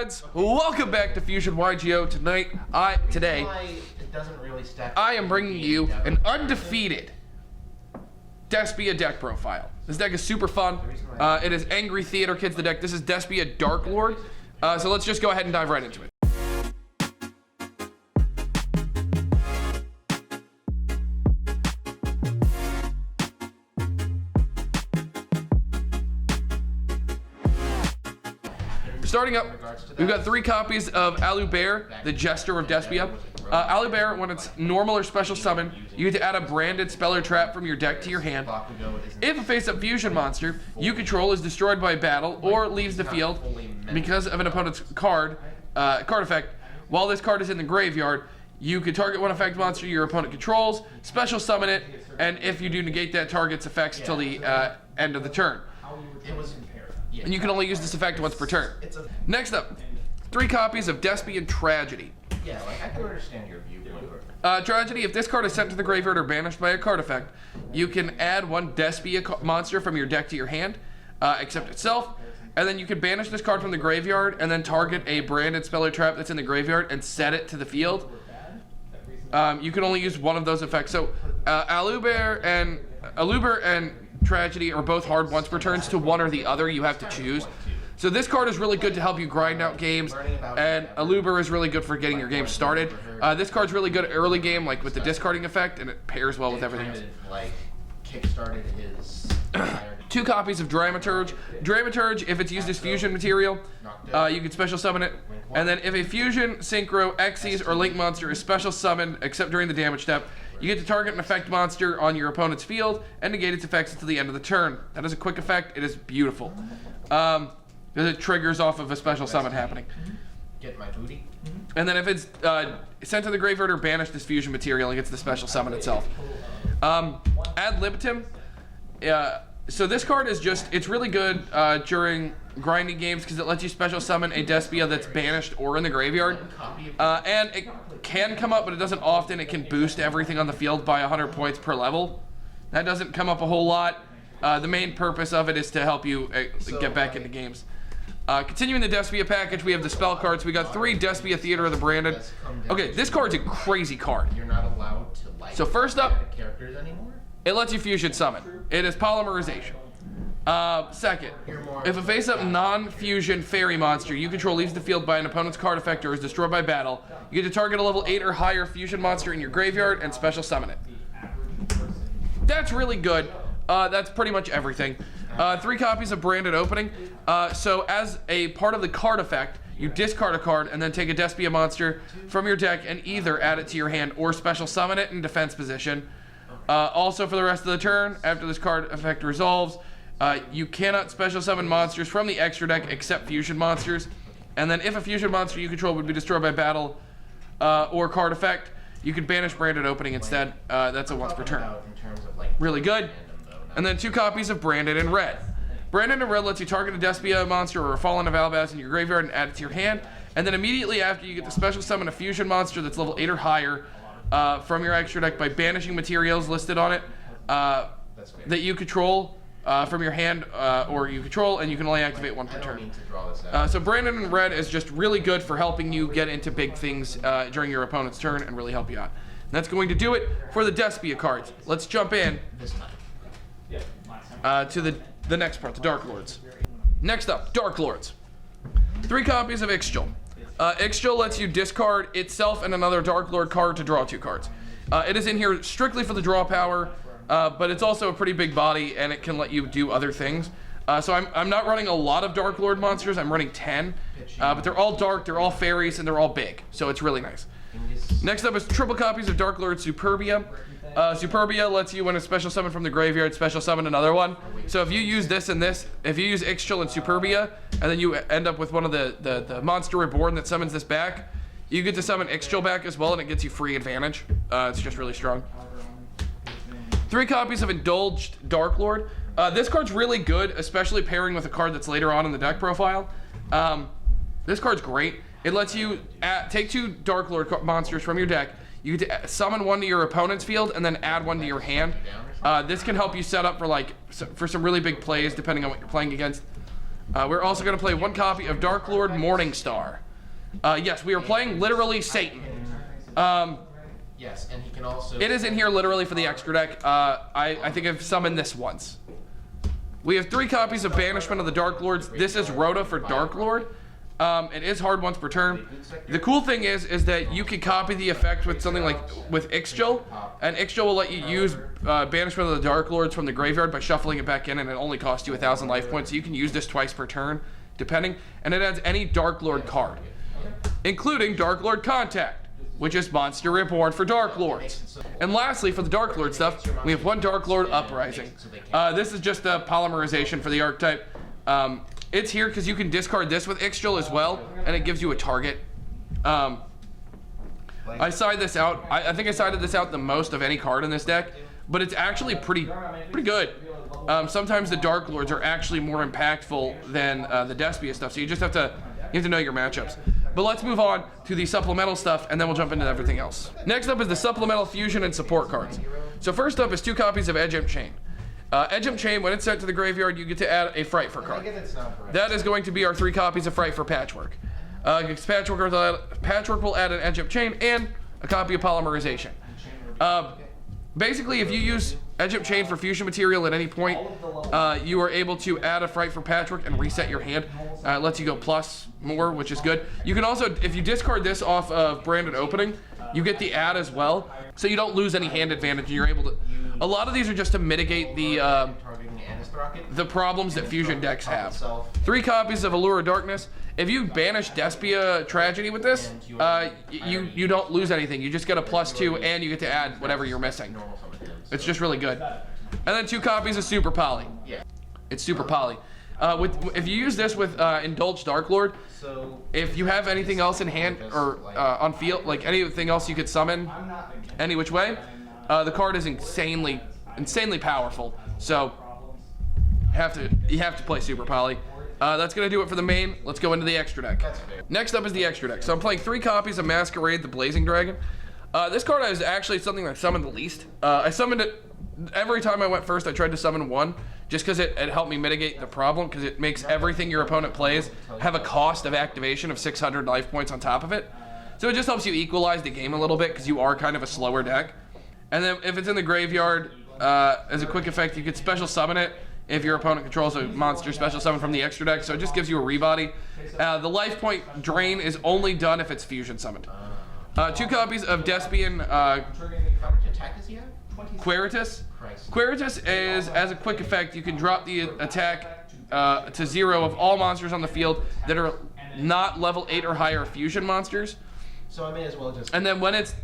lads, welcome back to Fusion YGO. Today, I am bringing you an undefeated Despia deck profile. This deck is super fun. It is Angry Theater Kids, the deck. This is Despia Darklords. So let's just go ahead and dive right into it. Starting up, we've got 3 copies of Alubear, the Jester of Despia. Alubear, when it's normal or special summon, you get to add a branded spell or trap from your deck to your hand. If a face-up fusion monster you control is destroyed by battle or leaves the field because of an opponent's card effect, while this card is in the graveyard, you can target one effect monster your opponent controls, special summon it, and if you do negate that target's effects until the end of the turn. And you can only use this effect once per turn. Next up, 3 copies of Despia Tragedy. Yeah, like I can understand your viewpoint. Tragedy, if this card is sent to the graveyard or banished by a card effect, you can add one Despia monster from your deck to your hand, except itself, and then you can banish this card from the graveyard and then target a branded spell or trap that's in the graveyard and set it to the field. You can only use one of those effects. So Alubear and Tragedy are both hard once per turns. To one or the other, you have to choose. So this card is really good to help you grind out games, and Alubear is really good for getting your game started. This card's really good early game, like with the discarding effect, and it pairs well with everything else. Like kickstarted his 2 copies of Dramaturge. Dramaturge, if it's used as fusion material, you can special summon it. And then if a fusion, synchro, Xyz, or link monster is special summoned, except during the damage step, you get to target an effect monster on your opponent's field and negate its effects until the end of the turn. That is a quick effect. It is beautiful. Because it triggers off of a special summon happening. Get my booty. And then if it's sent to the graveyard or banished as fusion material, it gets the special summon itself. Ad libitum. So this card is it's really good during grinding games because it lets you special summon a Despia that's banished or in the graveyard. And it can come up, but it doesn't often. It can boost everything on the field by 100 points per level. That doesn't come up a whole lot. The main purpose of it is to help you get back into games. Continuing the Despia package, we have the spell cards. We got 3 Despia Theater of the Branded. Okay, this card's a crazy card. You're not allowed to like so first up, characters anymore? It lets you fusion summon. It is polymerization. Second, if a face-up non-fusion fairy monster you control leaves the field by an opponent's card effect or is destroyed by battle, you get to target a level 8 or higher fusion monster in your graveyard and special summon it. That's really good. That's pretty much everything. 3 copies of Branded Opening. So as a part of the card effect, you discard a card and then take a Despia monster from your deck and either add it to your hand or special summon it in defense position. Also for the rest of the turn, after this card effect resolves, you cannot special summon monsters from the extra deck except fusion monsters. And then if a fusion monster you control would be destroyed by battle or card effect, you can banish Branded Opening instead. That's a once per turn. Really good. And then 2 copies of Branded in Red. Branded in Red lets you target a Despia monster or a Fallen of Albaz in your graveyard and add it to your hand. And then immediately after, you get to special summon a fusion monster that's level 8 or higher from your extra deck by banishing materials listed on it that you control from your hand or you control, and you can only activate 1 per turn. So Branded in Red is just really good for helping you get into big things during your opponent's turn and really help you out. And that's going to do it for the Despia cards. Let's jump in to the next part, the Darklords. Next up, Darklords. 3 copies of Ixchel. Ixchel lets you discard itself and another Darklord card to draw 2 cards. It is in here strictly for the draw power, but it's also a pretty big body and it can let you do other things. So I'm not running a lot of Darklord monsters. I'm running 10, but they're all dark, they're all fairies, and they're all big. So it's really nice. Next up is triple copies of Darklord Superbia. Superbia lets you, when a special summon from the graveyard, special summon another one. So if you use this and this, if you use Ixchel and Superbia, and then you end up with one of the Monster Reborn that summons this back, you get to summon Ixchel back as well, and it gets you free advantage. It's just really strong. 3 copies of Indulged Darklord. This card's really good, especially pairing with a card that's later on in the deck profile. This card's great. It lets you take 2 Darklord monsters from your deck. You get to summon 1 to your opponent's field and then add 1 to your hand. This can help you set up for some really big plays depending on what you're playing against. We're also going to play 1 copy of Darklord Morningstar. Yes, we are playing literally Satan. Yes, and he can also... It is in here literally for the extra deck. I think I've summoned this once. We have 3 copies of Banishment of the Darklords. This is Rhoda for Darklord. It is hard once per turn. The cool thing is that you can copy the effect with something like with Ixchel, and Ixchel will let you use Banishment of the Darklords from the graveyard by shuffling it back in, and it only costs you 1,000 life points. So you can use this twice per turn, depending, and it adds any Darklord card, including Darklord Contact, which is Monster Reborn for Darklords. And lastly, for the Darklord stuff, we have 1 Darklord Uprising. This is just a polymerization for the archetype. It's here because you can discard this with Ixchel as well, and it gives you a target. I side this out. I think I sided this out the most of any card in this deck, but it's actually pretty good. Sometimes the Darklords are actually more impactful than the Despia stuff, so you have to know your matchups. But let's move on to the supplemental stuff, and then we'll jump into everything else. Next up is the supplemental fusion and support cards. So first up is 2 copies of Edge Imp Chain. Edge Imp Chain, when it's sent to the graveyard, you get to add a Fright for card. That is going to be our 3 copies of Fright for Patchwork. Patchwork will add an Edge Imp Chain and a copy of Polymerization. Basically, if you use Edge Imp Chain for fusion material at any point, you are able to add a Fright for Patchwork and reset your hand. It lets you go plus more, which is good. You can also, if you discard this off of Branded Opening, you get the add as well, so you don't lose any hand advantage, and you're able to... A lot of these are just to mitigate the problems that fusion decks have. 3 copies of Allure of Darkness. If you banish Despia Tragedy with this, you don't lose anything. You just get a +2, and you get to add whatever you're missing. It's just really good. And then 2 copies of Super Poly. It's Super Poly. If you use this with Indulged Darklord, if you have anything else in hand or on field, like anything else you could summon any which way, the card is insanely powerful. So you have to play Super Poly. That's gonna do it for the main. Let's go into the extra deck. Next up is the extra deck. So I'm playing 3 copies of Masquerade the Blazing Dragon. This card is actually something I summoned the least. I summoned it every time I went first. I tried to summon 1 just because it helped me mitigate the problem, because it makes everything your opponent plays have a cost of activation of 600 life points on top of it. So it just helps you equalize the game a little bit, because you are kind of a slower deck. And then if it's in the graveyard, as a quick effect, you could special summon it if your opponent controls a monster special summon from the extra deck, so it just gives you a rebody. The life point drain is only done if it's fusion summoned. 2 copies of Despian How much attack does he have? Quiritus. Quiritus is, as a quick effect, you can drop the attack to 0 of all monsters on the field that are not level 8 or higher fusion monsters. So I may as well just... And then when it's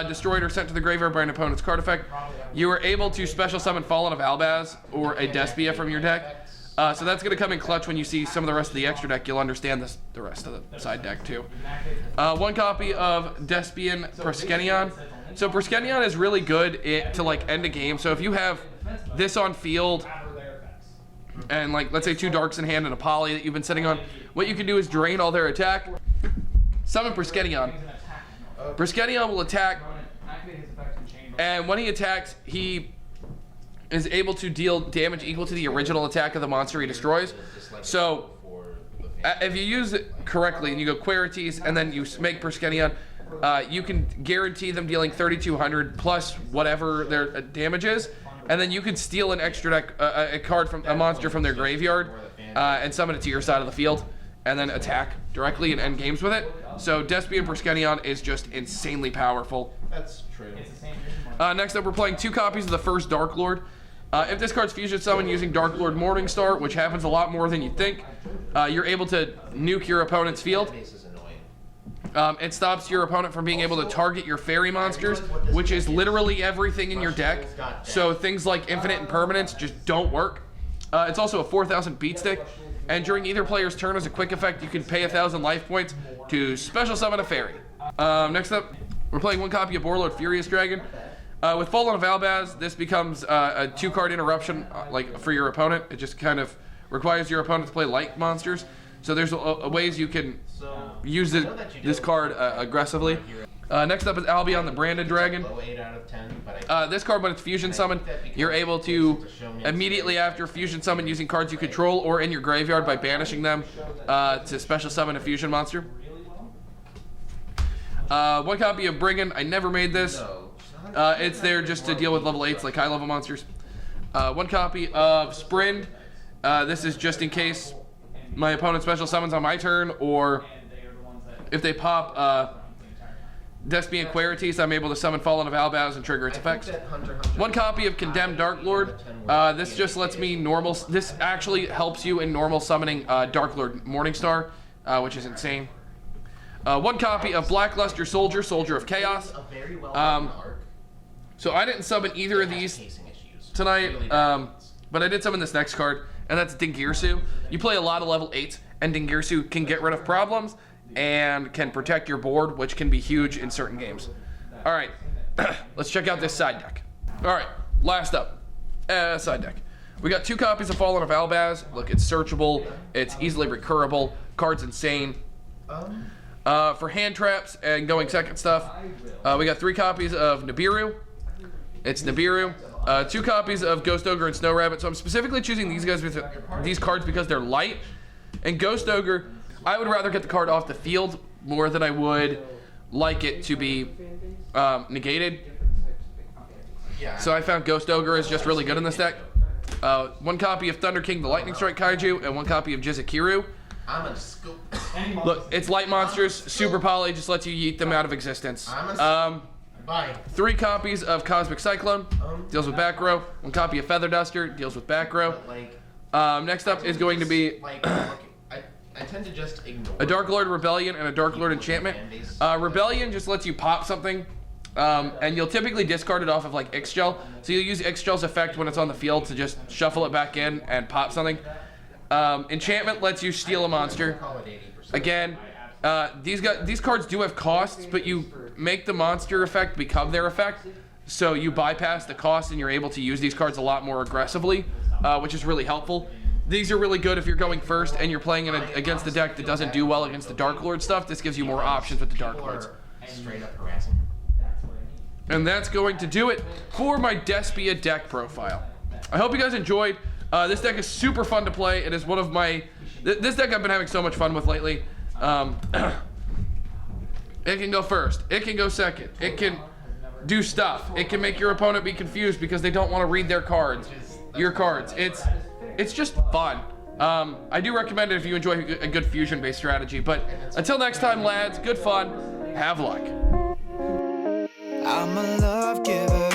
destroyed or sent to the graveyard by an opponent's card effect, you are able to special summon Fallen of Albaz or a Despia from your deck. So that's going to come in clutch when you see some of the rest of the extra deck. You'll understand the rest of the side deck too. 1 copy of Despian Proskenion. So Proskenion is really good to like end a game. So if you have this on field and like let's say 2 darks in hand and a poly that you've been sitting on, what you can do is drain all their attack, summon Proskenion. Proskenion will attack, and when he attacks, he is able to deal damage equal to the original attack of the monster he destroys. So if you use it correctly and you go Quirites and then you make Proskenion, you can guarantee them dealing 3,200 plus whatever their damage is, and then you can steal an extra deck, a card from a monster from their graveyard, and summon it to your side of the field, and then attack directly and end games with it. So Despian Proskenion is just insanely powerful. That's true. Next up, we're playing 2 copies of the first Darklord. If this card's fusion summoned using Darklord Morningstar, which happens a lot more than you think, you're able to nuke your opponent's field. It stops your opponent from being able to target your fairy monsters, which is literally everything in your deck. So things like Infinite and Permanence just don't work. It's also a 4,000 beat stick, and during either player's turn as a quick effect, you can pay 1,000 life points to special summon a fairy. Next up, we're playing 1 copy of Warlord Furious Dragon. With Fallen of Albaz, this becomes a 2-card interruption like for your opponent. It just kind of requires your opponent to play light monsters. So there's ways you can use this card aggressively. Next up is Albion the Branded Dragon. Low 8 out of 10, but This card, when it's fusion summon, you're able to immediately after fusion summon using cards you control or in your graveyard by banishing them to special summon a fusion monster. One copy of Brigand. I never made this. It's there just to deal with level 8s like high level monsters. One copy of Sprind. This is just in case my opponent special summons on my turn, or if they pop Despia Darklords, I'm able to summon Fallen of Albaz and trigger its effects. One copy of Condemned Darklord. This just lets me normal. This actually helps you in normal summoning Darklord Morningstar, which is insane. One copy of Blackluster Soldier, Soldier of Chaos. So I didn't summon either of these tonight, but I did summon this next card, and that's Dingirsu. You play a lot of level 8s, and Dingirsu can get rid of problems and can protect your board, which can be huge in certain games. All right, let's check out this side deck. All right, last up, side deck. We got 2 copies of Fallen of Albaz. Look, it's searchable, it's easily recurable, card's insane. For hand traps and going second stuff, we got 3 copies of Nibiru. It's Nibiru. 2 copies of Ghost Ogre and Snow Rabbit. So I'm specifically choosing these cards because they're light. And Ghost Ogre, I would rather get the card off the field more than I would like it to be negated. So I found Ghost Ogre is just really good in this deck. 1 copy of Thunder King, the Lightning Strike Kaiju, and 1 copy of Jizukiru. I'm gonna scoop. Look, it's light monsters, super poly, just lets you yeet them out of existence. Bye. 3 copies of Cosmic Cyclone, deals with back row. 1 copy of Feather Duster, deals with back row. Next up is going to be I tend to just ignore a Dark Lord Rebellion and a Dark Lord Enchantment. Rebellion just lets you pop something, and you'll typically discard it off of like Ixchel. So you'll use Ixchel's effect when it's on the field to just shuffle it back in and pop something. Enchantment lets you steal a monster. Again, these cards do have costs, but you make the monster effect become their effect. So you bypass the cost and you're able to use these cards a lot more aggressively, which is really helpful. These are really good if you're going first and you're playing against a deck that doesn't do well against the Dark Lord stuff. This gives you more options with the Dark Lords. Straight up harassing. And that's going to do it for my Despia deck profile. I hope you guys enjoyed. This deck is super fun to play. It is one of my... This deck I've been having so much fun with lately. It can go first. It can go second. It can do stuff. It can make your opponent be confused because they don't want to read their cards. Your cards. It's just fun. I do recommend it if you enjoy a good fusion-based strategy. But until next time, lads, good fun. Have luck. I'm a love giver.